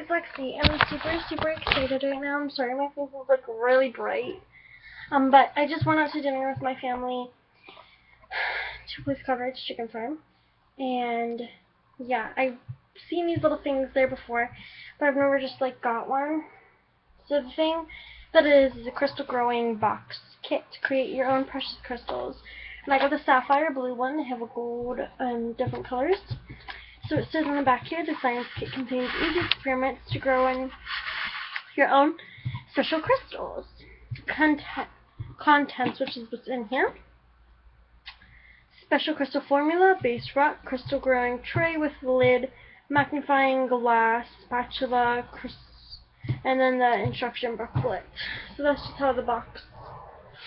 it's Lexi. I'm super excited right now. I'm sorry my face is like really bright. But I just went out to dinner with my family to Police Coverage Chicken Farm. And yeah, I've seen these little things there before, but I've never just like got one. So the thing that it is a crystal growing box kit to create your own precious crystals. And I got the sapphire blue one. They have a gold and different colors. So it says on the back here, the science kit contains easy experiments to grow in your own special crystals. Contents, which is what's in here. Special crystal formula, base rock, crystal growing tray with lid, magnifying glass, spatula, and then the instruction booklet. So that's just how the box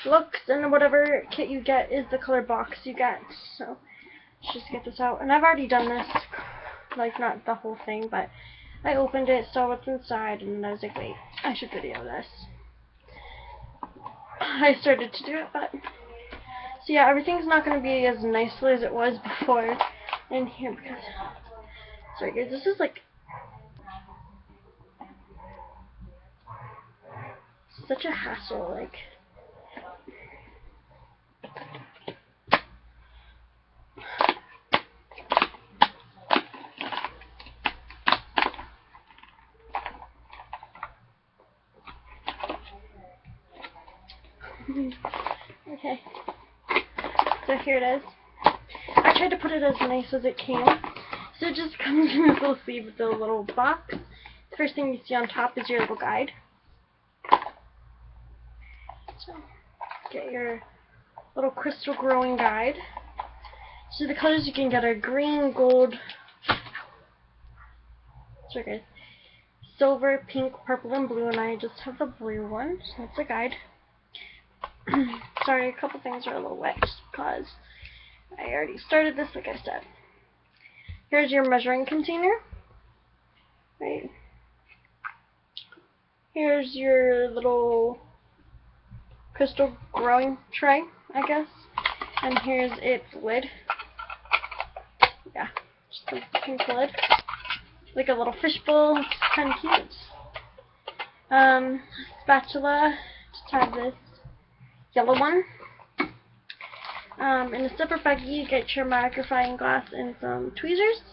looks, and whatever kit you get is the color box you get. So let's just get this out. And I've already done this, like not the whole thing, but I opened it, saw what's inside, and I was like, wait, I should video this. I started to do it, but so yeah, everything's not going to be as nicely as it was before in here because, sorry guys, this is like such a hassle, like. Okay, so here it is. I tried to put it as nice as it came. So it just comes in this little sleeve with a little box. The first thing you see on top is your little guide. So get your little crystal growing guide. So the colors you can get are green, gold, sorry guys, silver, pink, purple, and blue, and I just have the blue one, so that's the guide. Sorry, a couple things are a little wet just because I already started this, like I said. Here's your measuring container. Right. Here's your little crystal growing tray, I guess. And here's its lid. Yeah, just a pink lid. Like a little fishbowl. It's kind of cute. Spatula. Just have this yellow one. In a separate baggie, you get your magnifying glass and some tweezers.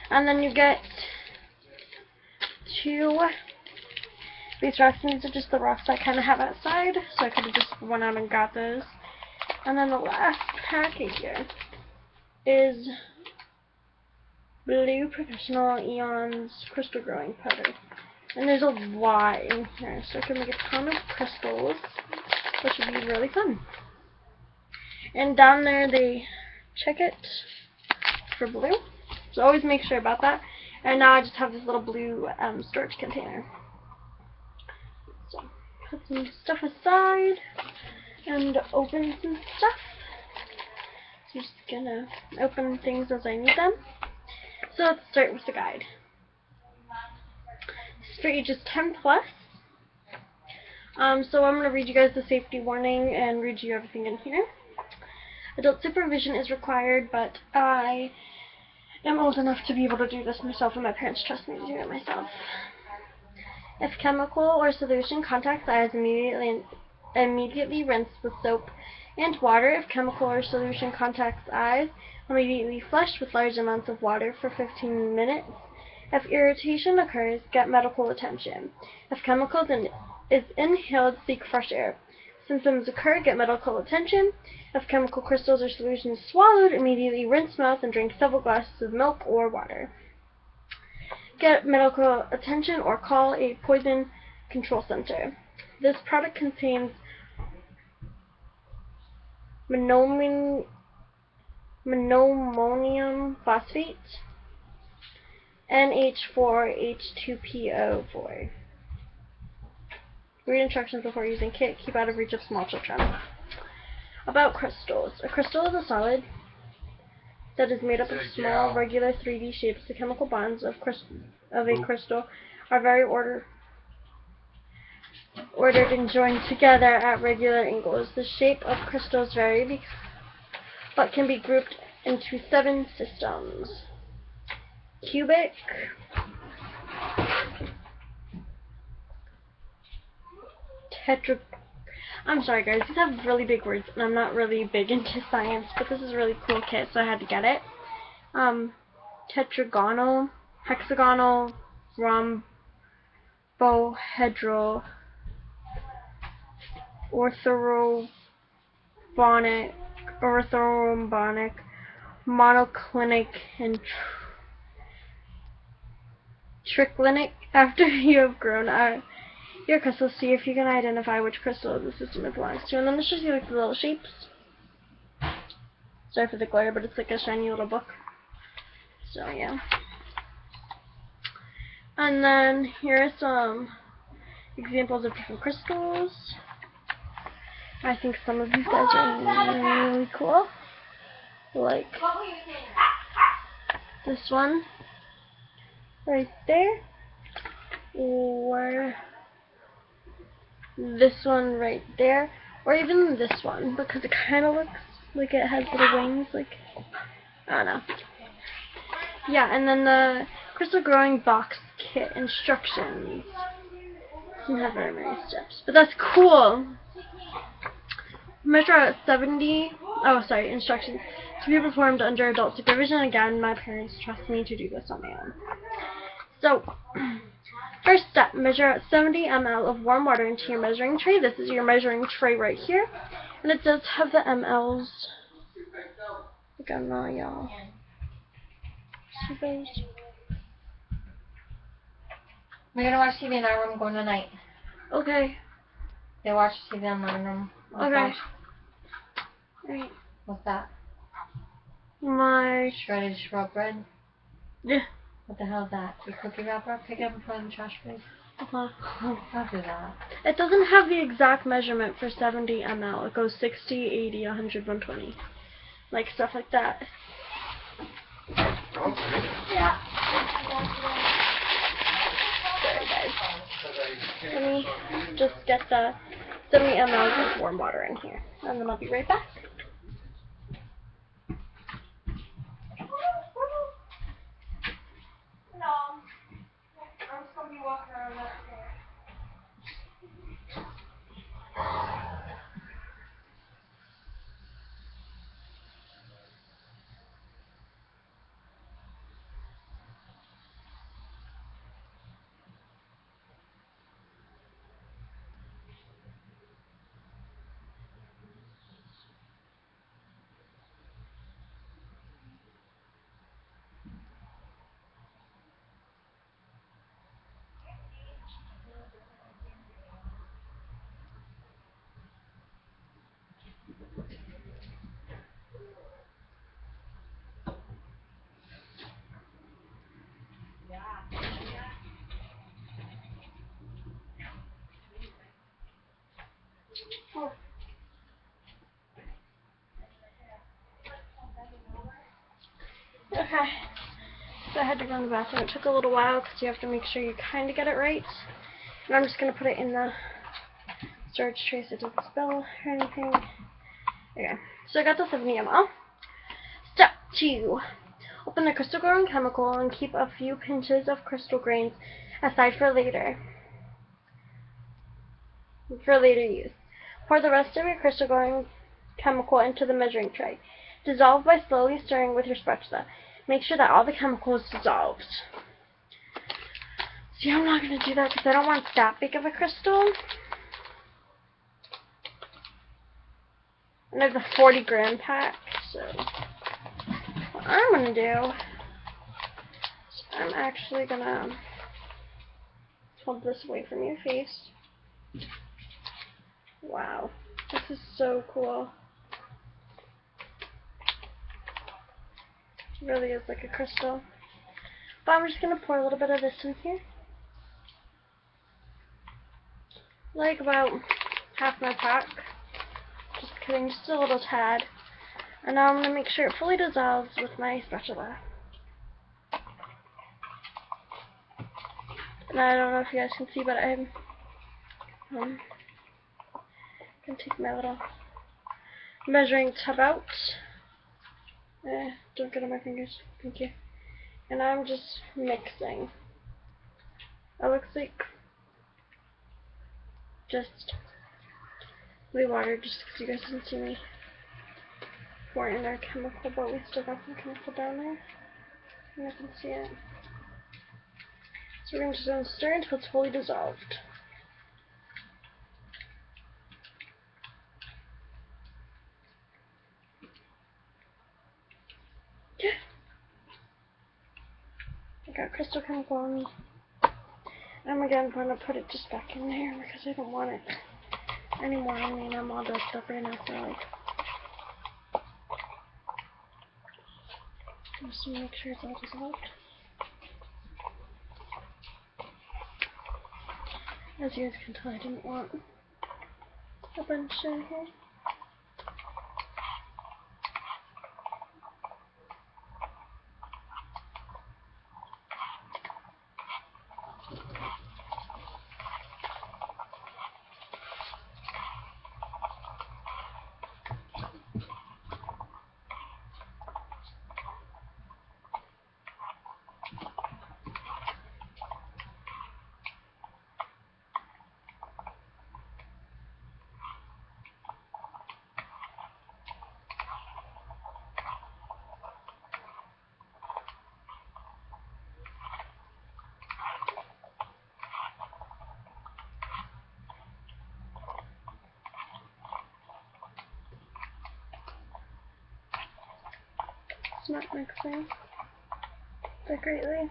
And then you get two base rocks, and these are just the rocks I kind of have outside, so I could have just went out and got those. And then the last package here is Blue Professional Eons Crystal Growing Powder. And there's a lot in here, so I can make a ton of crystals, which would be really fun. And down there they check it for blue, so always make sure about that. And now I just have this little blue storage container. So put some stuff aside and open some stuff. So I'm just gonna open things as I need them. So let's start with the guide. This is for ages 10 plus. So I'm going to read you guys the safety warning and read you everything in here. Adult supervision is required, but I am old enough to be able to do this myself, and my parents trust me to do it myself. If chemical or solution contacts eyes, immediately rinse with soap and water. If chemical or solution contacts eyes, immediately flush with large amounts of water for 15 minutes. If irritation occurs, get medical attention. If chemicals is inhaled, seek fresh air. Symptoms occur, get medical attention. If chemical crystals or solution is swallowed, immediately rinse mouth and drink several glasses of milk or water. Get medical attention or call a poison control center. This product contains monoammonium phosphate, NH4H2PO4. Read instructions before using kit. Keep out of reach of small children. About crystals. A crystal is a solid that is made up of small, regular 3D shapes. The chemical bonds of a crystal are very ordered and joined together at regular angles. The shape of crystals vary, but can be grouped into 7 systems. cubic, I'm sorry guys, these have really big words and I'm not really big into science, but this is a really cool kit, so I had to get it. Tetragonal, hexagonal, rhombohedral, orthorhombic, monoclinic, and triclinic. After you have grown your crystals, see if you can identify which crystal the system it belongs to. And then this shows you like the little shapes. Sorry for the glare, but it's like a shiny little book. So yeah. And then here are some examples of different crystals. I think some of these guys are really cool. Like this one right there, or this one right there, or even this one, because it kind of looks like it has little wings, like, I don't know. Yeah, and then the crystal growing box kit instructions. Doesn't have very many steps, but that's cool. Measure at 70, instructions to be performed under adult supervision. Again, my parents trust me to do this on my own. So, first step, measure at 70 ml of warm water into your measuring tray. This is your measuring tray right here. And it does have the mLs. I don't know, y'all. We're gonna watch TV in our room going tonight. Okay. They watch TV in my room. Okay. Right. What's that? My shredded shrub bread. Yeah. What the hell is that? Your cookie wrapper? Pick it up and put it in the trash, please. Uh-huh. Don't do that. It doesn't have the exact measurement for 70 ml. It goes 60, 80, 100, 120. Like stuff like that. Yeah. Sorry guys. Let me just get the 70 ml of warm water in here. And then I'll be right back. Oh. Okay, so I had to go in the bathroom. It took a little while because you have to make sure you kind of get it right. And I'm just going to put it in the storage tray so it doesn't spill or anything. Okay, so I got the 70 ml. Step 2. Open the crystal growing chemical and keep a few pinches of crystal grains aside for later use. Pour the rest of your crystal growing chemical into the measuring tray. Dissolve by slowly stirring with your spatula. Make sure that all the chemical is dissolved. See, I'm not going to do that because I don't want that big of a crystal. And there's a 40 gram pack, so what I'm going to do is I'm actually going to hold this away from your face. Wow, this is so cool. It really is like a crystal. But I'm just going to pour a little bit of this in here. Like about half my pack. Just kidding, just a little tad. And now I'm going to make sure it fully dissolves with my spatula. And I don't know if you guys can see, but I'm going to take my little measuring tub out. Don't get on my fingers. Thank you. And I'm just mixing. It looks like just blue water, just because you guys didn't see me pour in our chemical, but we still got some chemical down there. You can see it. So we're just going to stir until it's fully dissolved. I got crystal chemical on me. I'm again going to put it just back in there because I don't want it anymore on me, and I'm all dusted up right now, so like, just to make sure it's all dissolved. As you guys can tell, I didn't want a bunch in here. It's not mixing that greatly.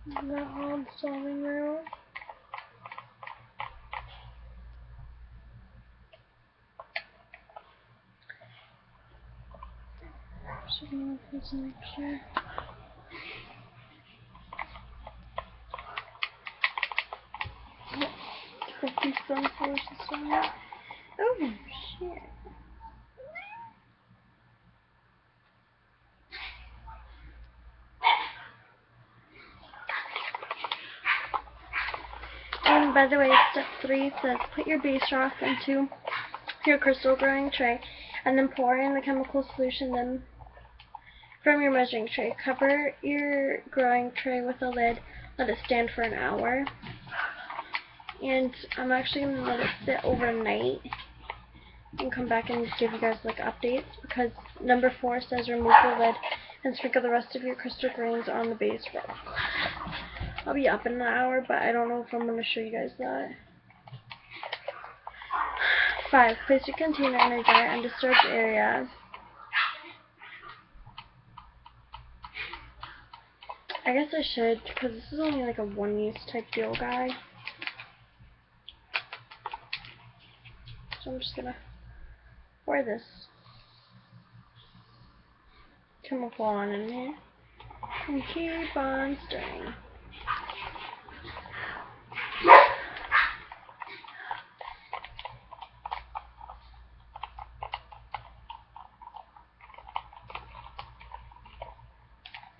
Not all dissolving very well. Just gonna put some mixture. Put these sunflowers in there. Oh shit. And by the way, step 3 says put your base rock into your crystal growing tray and then pour in the chemical solution then from your measuring tray. Cover your growing tray with a lid, let it stand for an hour. And I'm actually going to let it sit overnight and come back and give you guys like updates, because number 4 says remove the lid and sprinkle the rest of your crystal grains on the base rock. I'll be up in an hour, but I don't know if I'm going to show you guys that. 5. Place your container in a dry, undisturbed area. I guess I should, because this is only like a one-use type deal, guy. So I'm just going to pour this chemical on in here and keep on stirring.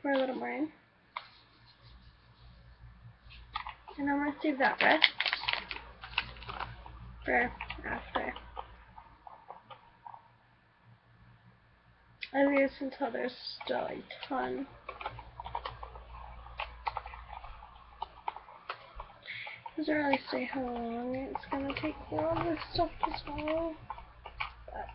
Pour a little more in. And I'm going to save that rest for after. As you can tell, there's still a ton. Doesn't really say how long it's going to take for all this stuff to swallow, but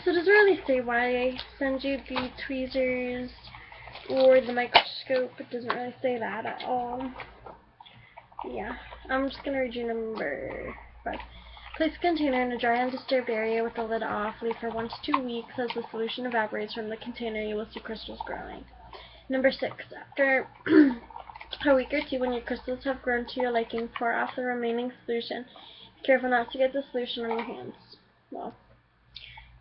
so it doesn't really say why I send you the tweezers or the microscope. It doesn't really say that at all. Yeah, I'm just gonna read you number 5. Place a container in a dry, undisturbed area with the lid off. Leave for 1 to 2 weeks. As the solution evaporates from the container, you will see crystals growing. Number 6. After a week or 2, when your crystals have grown to your liking, pour off the remaining solution. Be careful not to get the solution on your hands. Well,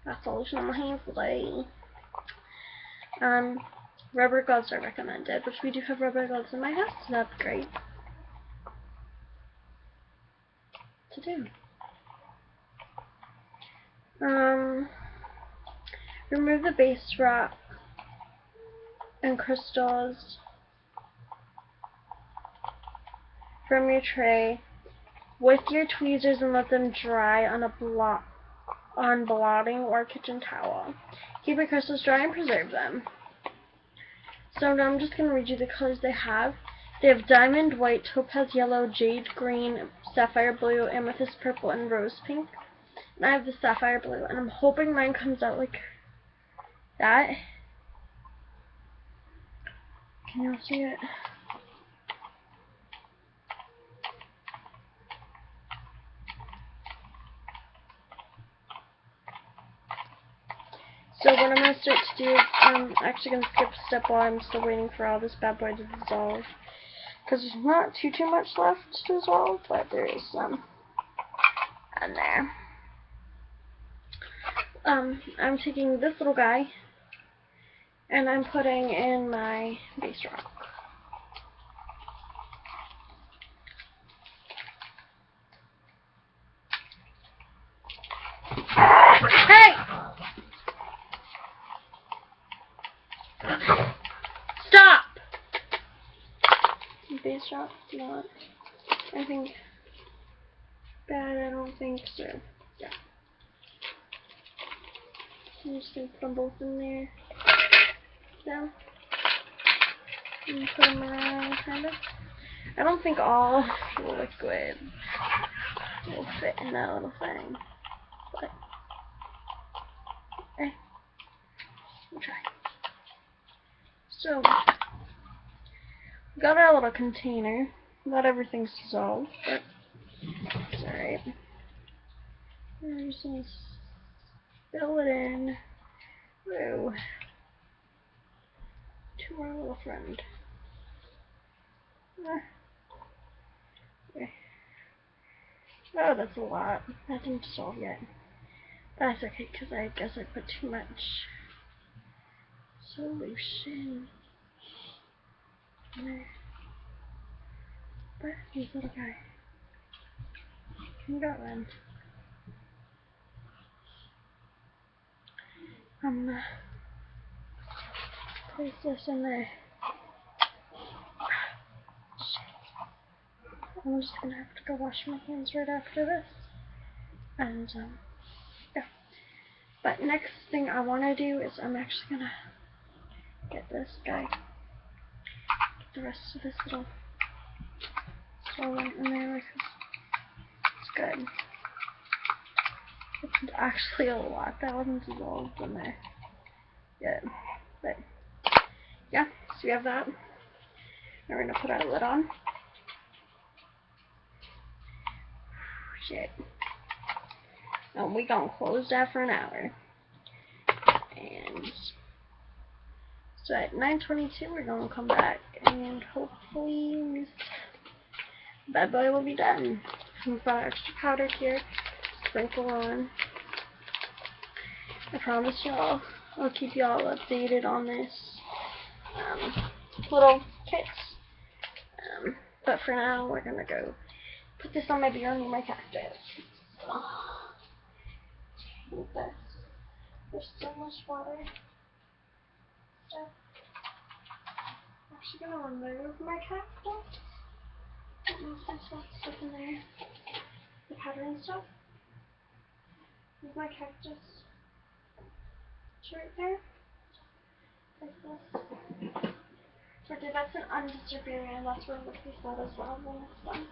got solution on my hands today. Rubber gloves are recommended, which we do have rubber gloves in my house, so that's great to do. Remove the base wrap and crystals from your tray with your tweezers and let them dry on blotting or kitchen towel. Keep your crystals dry and preserve them. So now I'm just going to read you the colors they have. They have diamond white, topaz yellow, jade green, sapphire blue, amethyst purple, and rose pink. And I have the sapphire blue, and I'm hoping mine comes out like that. Can you all see it? So what I'm going to start to do is I'm actually going to skip a step while I'm still waiting for all this bad boy to dissolve. Because there's not too much left to dissolve, but there is some in there. I'm taking this little guy and I'm putting in my base rock. Hey! Stop! Base rock's not anything bad, I don't think so. Yeah. I'm just going to put them both in there. Down. And put them around, kind of. I don't think all the liquid will fit in that little thing. But, hey, we'll try. So, got our little container. Not everything's dissolved, but it's alright. We're just going to fill it in. Whoa. To our little friend. Okay. Oh, that's a lot. That didn't dissolve yet. That's okay, because I guess I put too much solution in there. But this little guy can go in. I'm gonna place this in there. I'm just gonna have to go wash my hands right after this. And, yeah. But next thing I want to do is I'm actually gonna get this guy. Get the rest of this little solvent in there because it's good. It's actually a lot that wasn't dissolved in there yet. But, yeah, so we have that. Now we're gonna put our lid on. Shit. And we gonna close that for an hour. And so at 9:22 we're gonna come back and hopefully this bad boy will be done. We've got extra powder here. Sprinkle on. I promise y'all I'll keep y'all updated on this little kits. But for now we're gonna go put this on my beer and my cactus. There's so much water. Stuff. I'm actually gonna remove my cactus. There's stuff in there. The powder and stuff. There's my cactus. It's right there. Like this. Okay, that's an undisturbed area, and that's where we'll place that as well when it's done.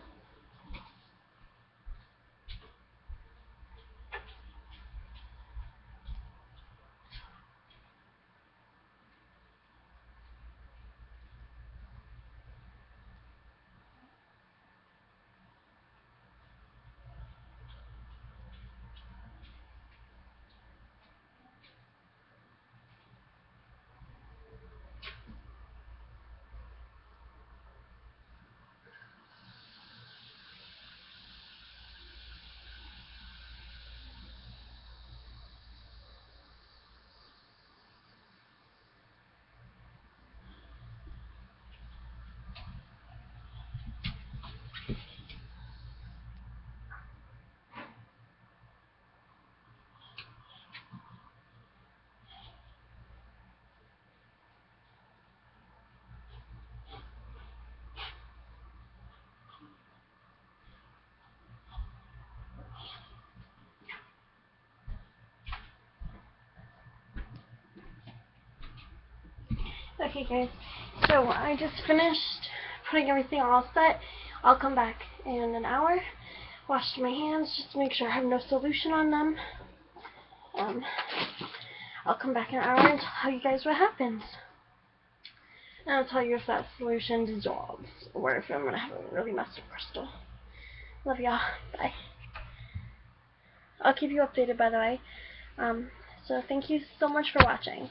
Okay guys, so I just finished putting everything all set. I'll come back in an hour, wash my hands just to make sure I have no solution on them. I'll come back in an hour and tell you guys what happens. And I'll tell you if that solution dissolves or if I'm going to have a really messed up crystal. Love y'all. Bye. I'll keep you updated, by the way. So thank you so much for watching.